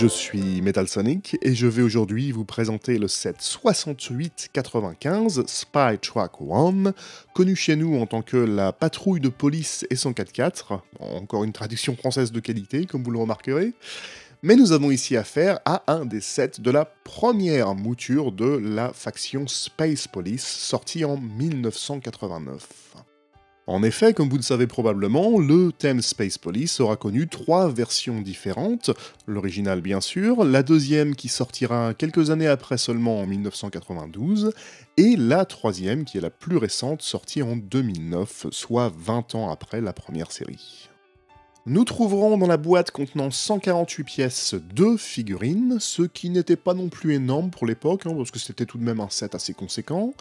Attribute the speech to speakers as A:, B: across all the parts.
A: je suis Metal Sonic et je vais aujourd'hui vous présenter le set 6895 Spy Track 1, connu chez nous en tant que la patrouille de police et son 4x4, encore une traduction française de qualité comme vous le remarquerez, mais nous avons ici affaire à un des sets de la première mouture de la faction Space Police sortie en 1989. En effet, comme vous le savez probablement, le thème Space Police aura connu 3 versions différentes, l'original bien sûr, la deuxième qui sortira quelques années après seulement en 1992, et la troisième qui est la plus récente, sortie en 2009, soit 20 ans après la première série. Nous trouverons dans la boîte contenant 148 pièces 2 figurines, ce qui n'était pas non plus énorme pour l'époque, parce que c'était tout de même un set assez conséquent.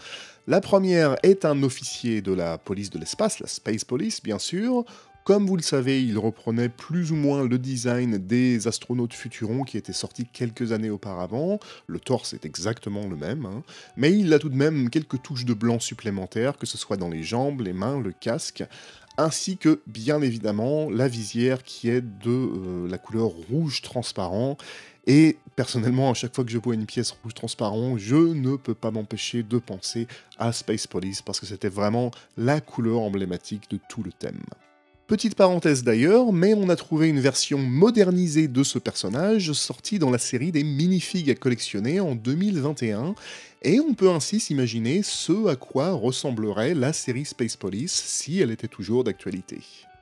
A: La première est un officier de la police de l'espace, la Space Police bien sûr. Comme vous le savez, il reprenait plus ou moins le design des astronautes Futuron qui étaient sortis quelques années auparavant. Le torse est exactement le même, mais il a tout de même quelques touches de blanc supplémentaires, que ce soit dans les jambes, les mains, le casque, ainsi que, bien évidemment, la visière qui est de la couleur rouge transparent. Et personnellement, à chaque fois que je vois une pièce rouge transparent, je ne peux pas m'empêcher de penser à Space Police, parce que c'était vraiment la couleur emblématique de tout le thème. Petite parenthèse d'ailleurs, mais on a trouvé une version modernisée de ce personnage, sortie dans la série des minifigs à collectionner en 2021, et on peut ainsi s'imaginer ce à quoi ressemblerait la série Space Police si elle était toujours d'actualité.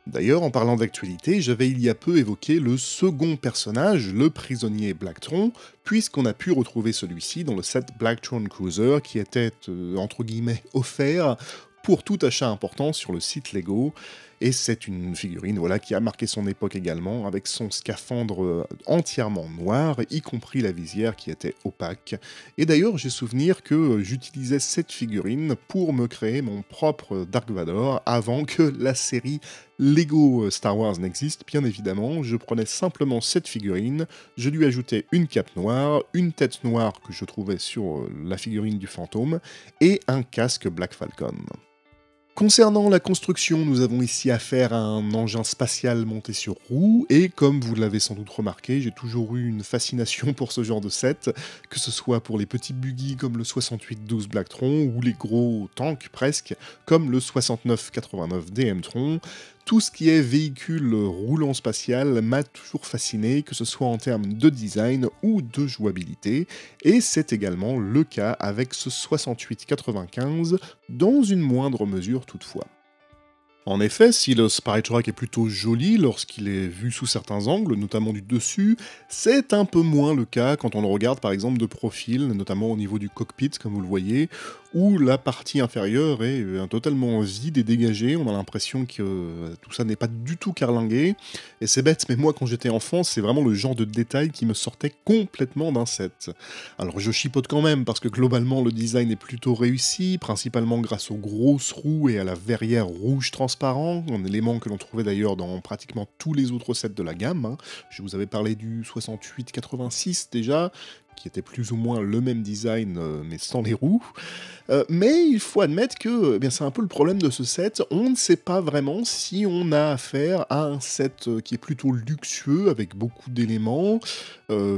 A: D'ailleurs, en parlant d'actualité, j'avais il y a peu évoqué le second personnage, le prisonnier Blacktron, puisqu'on a pu retrouver celui-ci dans le set Blacktron Cruiser qui était, entre guillemets, offert pour tout achat important sur le site Lego, et c'est une figurine qui a marqué son époque également, avec son scaphandre entièrement noir, y compris la visière qui était opaque. Et d'ailleurs, j'ai souvenir que j'utilisais cette figurine pour me créer mon propre Dark Vador, avant que la série Lego Star Wars n'existe, bien évidemment. Je prenais simplement cette figurine, je lui ajoutais une cape noire, une tête noire que je trouvais sur la figurine du fantôme, et un casque Black Falcon. Concernant la construction, nous avons ici affaire à un engin spatial monté sur roues, et comme vous l'avez sans doute remarqué, j'ai toujours eu une fascination pour ce genre de set, que ce soit pour les petits buggy comme le 6812 Blacktron, ou les gros tanks presque, comme le 6989 DM-Tron. Tout ce qui est véhicule roulant spatial m'a toujours fasciné, que ce soit en termes de design ou de jouabilité, et c'est également le cas avec ce 6895, dans une moindre mesure toutefois. En effet, si le Spy Track est plutôt joli lorsqu'il est vu sous certains angles, notamment du dessus, c'est un peu moins le cas quand on le regarde par exemple de profil, notamment au niveau du cockpit comme vous le voyez, où la partie inférieure est totalement vide et dégagée, on a l'impression que tout ça n'est pas du tout carlingué, et c'est bête, mais moi quand j'étais enfant, c'est vraiment le genre de détail qui me sortait complètement d'un set. Alors je chipote quand même, parce que globalement le design est plutôt réussi, principalement grâce aux grosses roues et à la verrière rouge transparent, un élément que l'on trouvait d'ailleurs dans pratiquement tous les autres sets de la gamme. Je vous avais parlé du 6886 déjà, qui était plus ou moins le même design, mais sans les roues. Mais il faut admettre que c'est un peu le problème de ce set, on ne sait pas vraiment si on a affaire à un set qui est plutôt luxueux, avec beaucoup d'éléments,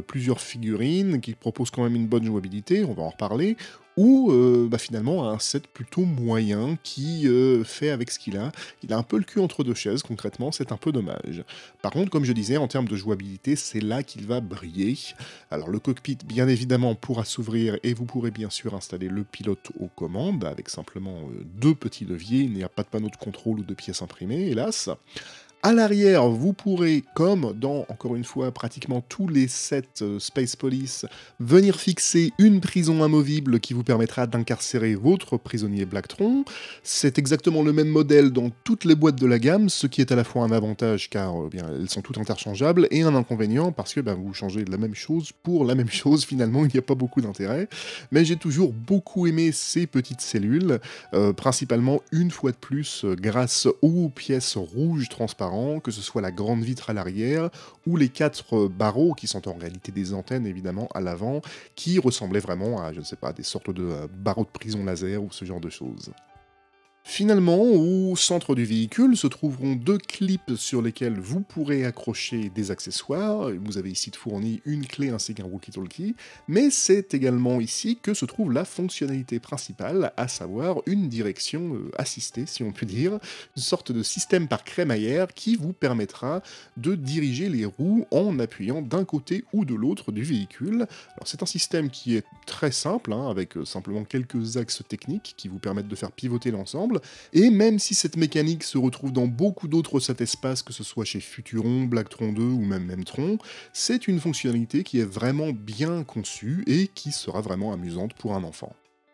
A: plusieurs figurines, qui proposent quand même une bonne jouabilité, on va en reparler, ou finalement un set plutôt moyen qui fait avec ce qu'il a. Il a un peu le cul entre deux chaises, concrètement, c'est un peu dommage. Par contre, comme je disais, en termes de jouabilité, c'est là qu'il va briller. Alors le cockpit, bien évidemment, pourra s'ouvrir et vous pourrez bien sûr installer le pilote aux commandes, avec simplement 2 petits leviers, il n'y a pas de panneau de contrôle ou de pièces imprimées, hélas. À l'arrière, vous pourrez, comme dans, encore une fois, pratiquement tous les sets Space Police, venir fixer une prison amovible qui vous permettra d'incarcérer votre prisonnier Blacktron. C'est exactement le même modèle dans toutes les boîtes de la gamme, ce qui est à la fois un avantage car elles sont toutes interchangeables, et un inconvénient parce que vous changez la même chose pour la même chose, finalement il n'y a pas beaucoup d'intérêt. Mais j'ai toujours beaucoup aimé ces petites cellules, principalement une fois de plus grâce aux pièces rouges transparentes, que ce soit la grande vitre à l'arrière, ou les 4 barreaux, qui sont en réalité des antennes évidemment à l'avant, qui ressemblaient vraiment à, je ne sais pas, des sortes de barreaux de prison laser ou ce genre de choses. Finalement, au centre du véhicule se trouveront deux clips sur lesquels vous pourrez accrocher des accessoires. Vous avez ici de fourni une clé ainsi qu'un walkie-talkie, mais c'est également ici que se trouve la fonctionnalité principale, à savoir une direction assistée, si on peut dire, une sorte de système par crémaillère qui vous permettra de diriger les roues en appuyant d'un côté ou de l'autre du véhicule. Alors c'est un système qui est très simple, hein, avec simplement quelques axes techniques qui vous permettent de faire pivoter l'ensemble. Et même si cette mécanique se retrouve dans beaucoup d'autres set espaces, que ce soit chez Futuron, Blacktron 2 ou même Memtron, c'est une fonctionnalité qui est vraiment bien conçue et qui sera vraiment amusante pour un enfant.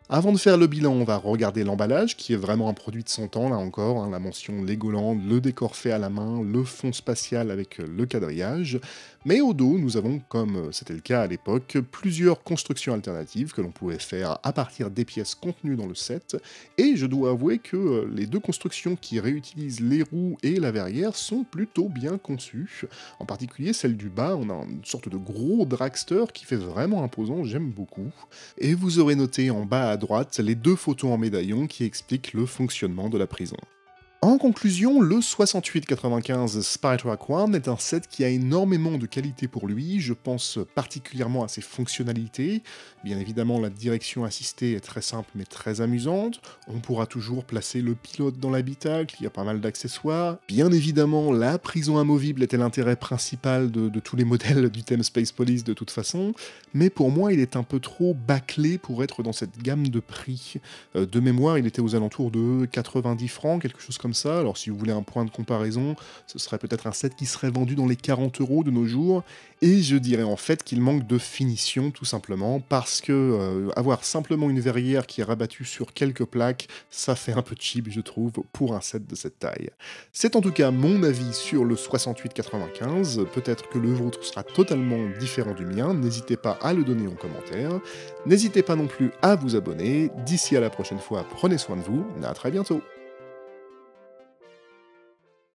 A: Avant de faire le bilan, on va regarder l'emballage, qui est vraiment un produit de son temps, là encore, hein, la mention Legoland, le décor fait à la main, le fond spatial avec le quadrillage. Mais au dos, nous avons, comme c'était le cas à l'époque, plusieurs constructions alternatives que l'on pouvait faire à partir des pièces contenues dans le set, et je dois avouer que les deux constructions qui réutilisent les roues et la verrière sont plutôt bien conçues. En particulier celle du bas, on a une sorte de gros dragster qui fait vraiment imposant, j'aime beaucoup. Et vous aurez noté en bas à droite les deux photos en médaillon qui expliquent le fonctionnement de la prison. En conclusion, le 6895 Spy Track 1 est un set qui a énormément de qualité pour lui, je pense particulièrement à ses fonctionnalités. Bien évidemment, la direction assistée est très simple mais très amusante, on pourra toujours placer le pilote dans l'habitacle, il y a pas mal d'accessoires. Bien évidemment, la prison amovible était l'intérêt principal de tous les modèles du thème Space Police de toute façon, mais pour moi il est un peu trop bâclé pour être dans cette gamme de prix. De mémoire, il était aux alentours de 90 francs, quelque chose comme ça. Alors si vous voulez un point de comparaison, ce serait peut-être un set qui serait vendu dans les 40 € de nos jours, et je dirais en fait qu'il manque de finition tout simplement, parce que avoir simplement une verrière qui est rabattue sur quelques plaques, ça fait un peu cheap je trouve pour un set de cette taille. C'est en tout cas mon avis sur le 6895, peut-être que le vôtre sera totalement différent du mien, n'hésitez pas à le donner en commentaire, n'hésitez pas non plus à vous abonner, d'ici à la prochaine fois, prenez soin de vous, à très bientôt.